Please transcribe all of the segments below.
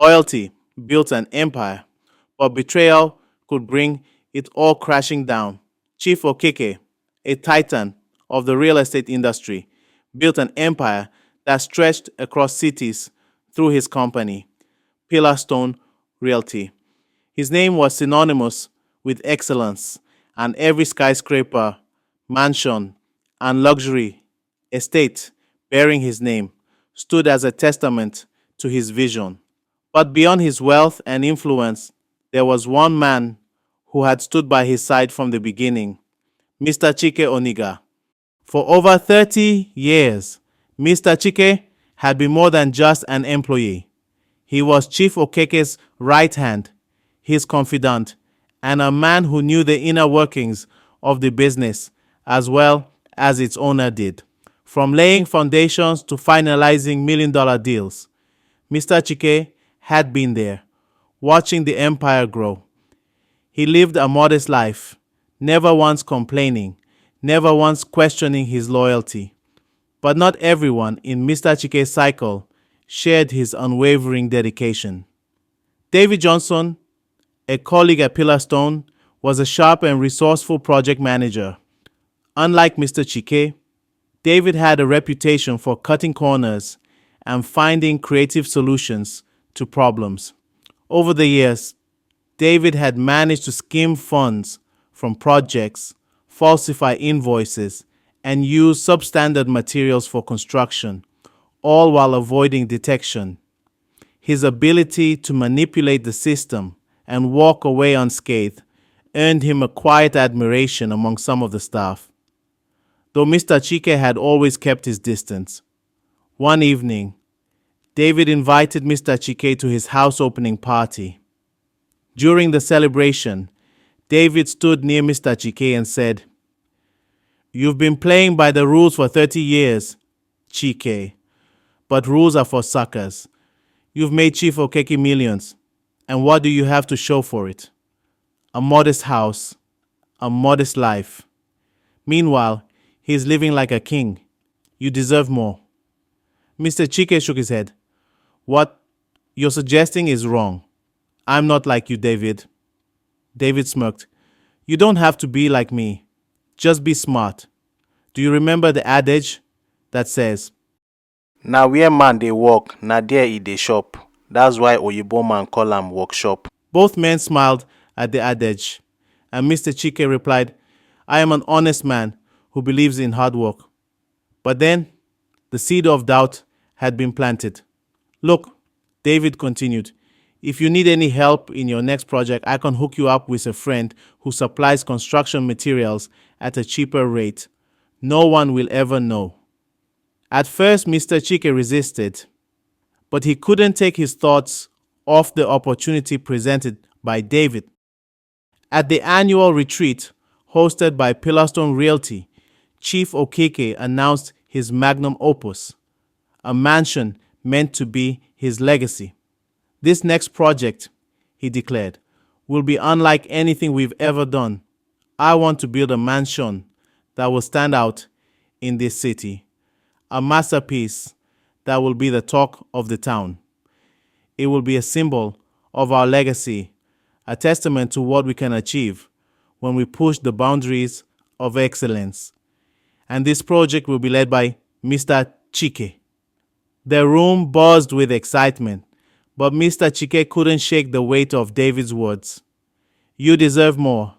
Loyalty built an empire, but betrayal could bring it all crashing down. Chief Okeke, a titan of the real estate industry, built an empire that stretched across cities through his company, Pillarstone Realty. His name was synonymous with excellence, and every skyscraper, mansion, and luxury estate bearing his name stood as a testament to his vision. But beyond his wealth and influence, there was one man who had stood by his side from the beginning, Mr. Chike Oniga. For over 30 years, Mr. Chike had been more than just an employee. He was Chief Okeke's right hand, his confidant, and a man who knew the inner workings of the business as well as its owner did. From laying foundations to finalizing million-dollar deals, Mr. Chike had been there, watching the empire grow. He lived a modest life, never once complaining, never once questioning his loyalty. But not everyone in Mr. Chike's cycle shared his unwavering dedication. David Johnson, a colleague at Pillarstone, was a sharp and resourceful project manager. Unlike Mr. Chike, David had a reputation for cutting corners and finding creative solutions to problems. Over the years, David had managed to skim funds from projects, falsify invoices, and use substandard materials for construction, all while avoiding detection. His ability to manipulate the system and walk away unscathed earned him a quiet admiration among some of the staff. Though Mr. Chike had always kept his distance, one evening, David invited Mr. Chike to his house opening party. During the celebration, David stood near Mr. Chike and said, "You've been playing by the rules for 30 years, Chike, but rules are for suckers. You've made Chief Okeke millions, and what do you have to show for it? A modest house, a modest life. Meanwhile, he's living like a king. You deserve more." Mr. Chike shook his head. "What you're suggesting is wrong. I'm not like you, David." David smirked. "You don't have to be like me. Just be smart. Do you remember the adage that says, "Na where man dey work, na there e dey shop. That's why Oyibo man call am workshop." Both men smiled at the adage, and Mr. Chike replied, "I am an honest man who believes in hard work." But then, the seed of doubt had been planted. "Look," David continued, "if you need any help in your next project, I can hook you up with a friend who supplies construction materials at a cheaper rate. No one will ever know." At first, Mr. Chike resisted, but he couldn't take his thoughts off the opportunity presented by David. At the annual retreat hosted by Pillarstone Realty, Chief Okeke announced his magnum opus, a mansion meant to be his legacy. "This next project," he declared, "will be unlike anything we've ever done. I want to build a mansion that will stand out in this city, a masterpiece that will be the talk of the town. It will be a symbol of our legacy, a testament to what we can achieve when we push the boundaries of excellence. And this project will be led by Mr. Chike." The room buzzed with excitement, but Mr. Chike couldn't shake the weight of David's words. "You deserve more,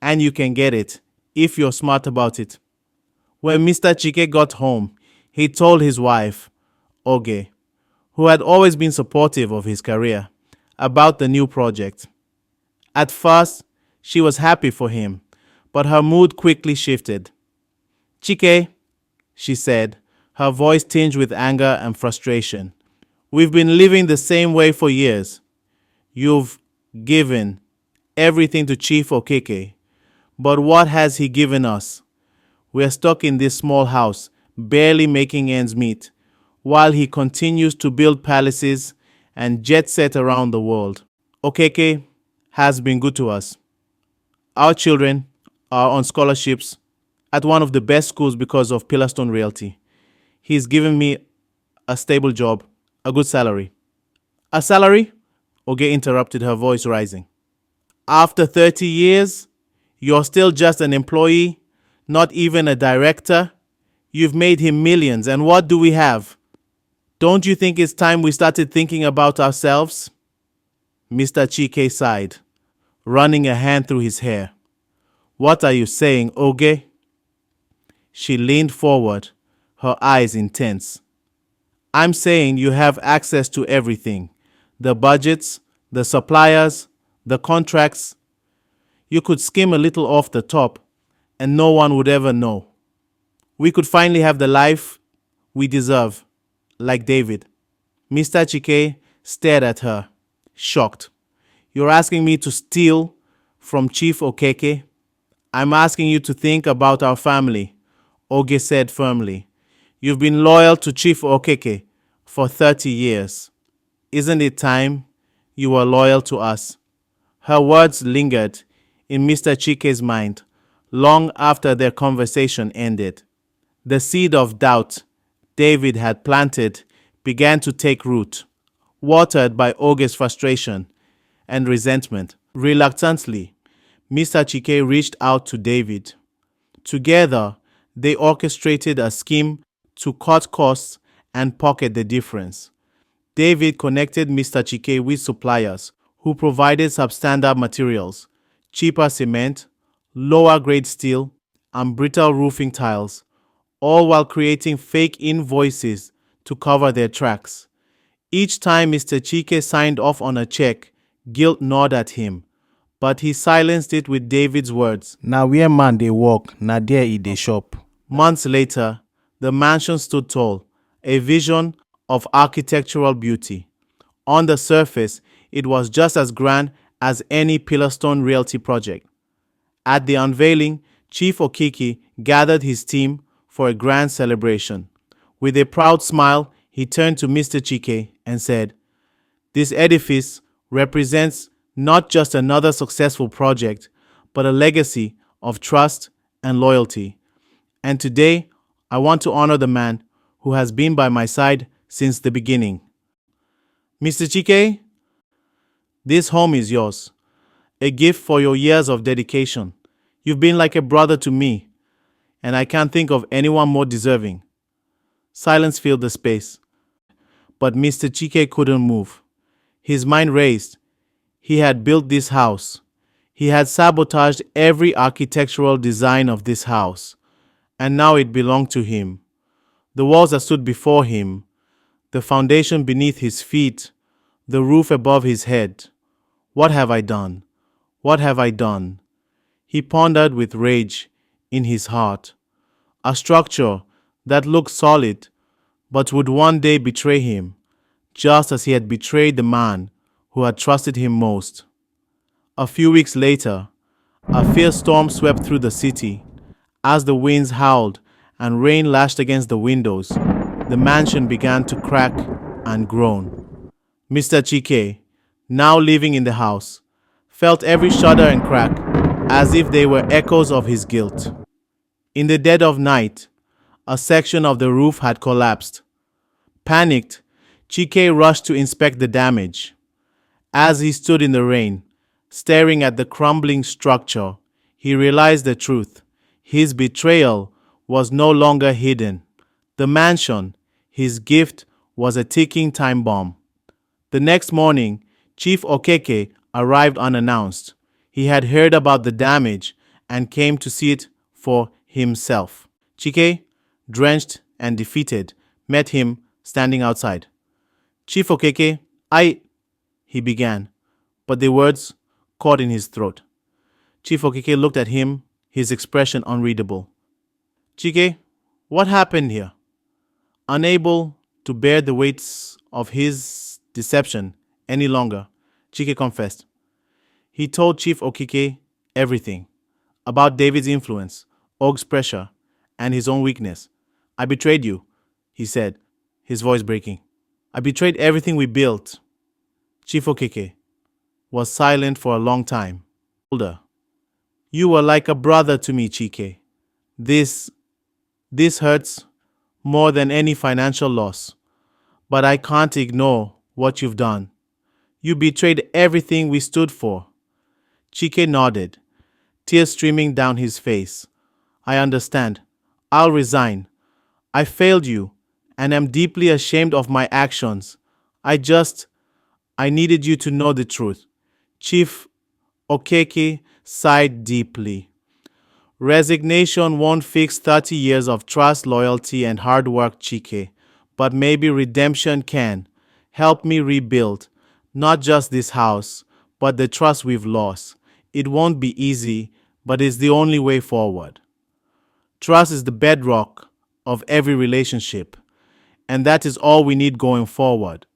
and you can get it if you're smart about it." When Mr. Chike got home, he told his wife, Oge, who had always been supportive of his career, about the new project. At first, she was happy for him, but her mood quickly shifted. "Chike," she said, her voice tinged with anger and frustration, "we've been living the same way for years. You've given everything to Chief Okeke, but what has he given us? We're stuck in this small house, barely making ends meet, while he continues to build palaces and jet set around the world. Okeke has been good to us. Our children are on scholarships at one of the best schools because of Pillarstone Realty. He's given me a stable job, a good salary. A salary? Oge interrupted, her voice rising. After 30 years, you're still just an employee, not even a director. You've made him millions, and what do we have? Don't you think it's time we started thinking about ourselves? Mr. Chike sighed, running a hand through his hair. What are you saying, Oge? She leaned forward, her eyes intense. I'm saying you have access to everything. The budgets, the suppliers, the contracts. You could skim a little off the top, and no one would ever know. We could finally have the life we deserve, like David. Mr. Chike stared at her, shocked. You're asking me to steal from Chief Okeke? I'm asking you to think about our family, Oge said firmly. You've been loyal to Chief Okeke for 30 years. Isn't it time you were loyal to us? Her words lingered in Mr. Chike's mind long after their conversation ended. The seed of doubt David had planted began to take root, watered by Oge's frustration and resentment. Reluctantly, Mr. Chike reached out to David. Together, they orchestrated a scheme to cut costs and pocket the difference. David connected Mr. Chike with suppliers who provided substandard materials, cheaper cement, lower grade steel, and brittle roofing tiles, all while creating fake invoices to cover their tracks. Each time Mr. Chike signed off on a check, guilt gnawed at him, but he silenced it with David's words. "Na where man dey walk, na there he dey shop." Months later, the mansion stood tall, a vision of architectural beauty. On the surface, it was just as grand as any Pillarstone Realty project. At the unveiling, Chief Okeke gathered his team for a grand celebration. With a proud smile, he turned to Mr. Chike and said, "This edifice represents not just another successful project, but a legacy of trust and loyalty. And today, I want to honor the man who has been by my side since the beginning. Mr. Chike, this home is yours, a gift for your years of dedication. You've been like a brother to me, and I can't think of anyone more deserving." Silence filled the space, but Mr. Chike couldn't move. His mind raced. He had built this house. He had sabotaged every architectural design of this house, and now it belonged to him. The walls that stood before him, the foundation beneath his feet, the roof above his head. What have I done? What have I done? He pondered with rage in his heart. A structure that looked solid, but would one day betray him, just as he had betrayed the man who had trusted him most. A few weeks later, a fierce storm swept through the city. As the winds howled and rain lashed against the windows, the mansion began to crack and groan. Mr. Chike, now living in the house, felt every shudder and crack as if they were echoes of his guilt. In the dead of night, a section of the roof had collapsed. Panicked, Chike rushed to inspect the damage. As he stood in the rain, staring at the crumbling structure, he realized the truth. His betrayal was no longer hidden. The mansion, his gift, was a ticking time bomb. The next morning, Chief Okeke arrived unannounced. He had heard about the damage and came to see it for himself. Chike, drenched and defeated, met him standing outside. "Chief Okeke, he began, but the words caught in his throat. Chief Okeke looked at him, his expression unreadable. "Chike, what happened here?" Unable to bear the weights of his deception any longer, Chike confessed. He told Chief Okeke everything about David's influence, Og's pressure, and his own weakness. "I betrayed you," he said, his voice breaking. "I betrayed everything we built." Chief Okeke was silent for a long time. Older. "You were like a brother to me, Chike. This hurts more than any financial loss, but I can't ignore what you've done. You betrayed everything we stood for. Chike nodded, tears streaming down his face. I understand. I'll resign. I failed you, and am deeply ashamed of my actions. I just, I needed you to know the truth. Chief Okeke sighed deeply. Resignation won't fix 30 years of trust, loyalty, and hard work, Chike, but maybe redemption can. Help me rebuild, not just this house, but the trust we've lost. It won't be easy, but it's the only way forward. Trust is the bedrock of every relationship, and that is all we need going forward.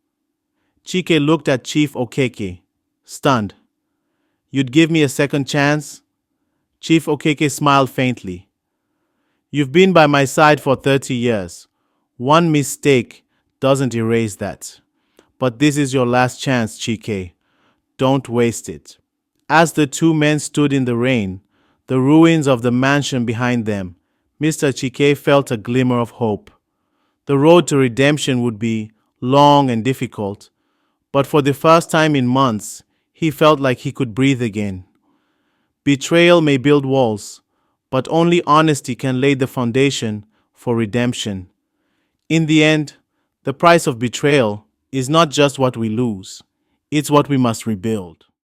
Chike looked at Chief Okeke, stunned. You'd give me a second chance? Chief Okeke smiled faintly. You've been by my side for 30 years. One mistake doesn't erase that. But this is your last chance, Chike. Don't waste it. As the two men stood in the rain, the ruins of the mansion behind them, Mr. Chike felt a glimmer of hope. The road to redemption would be long and difficult, but for the first time in months, he felt like he could breathe again. Betrayal may build walls, but only honesty can lay the foundation for redemption. In the end, the price of betrayal is not just what we lose, it's what we must rebuild.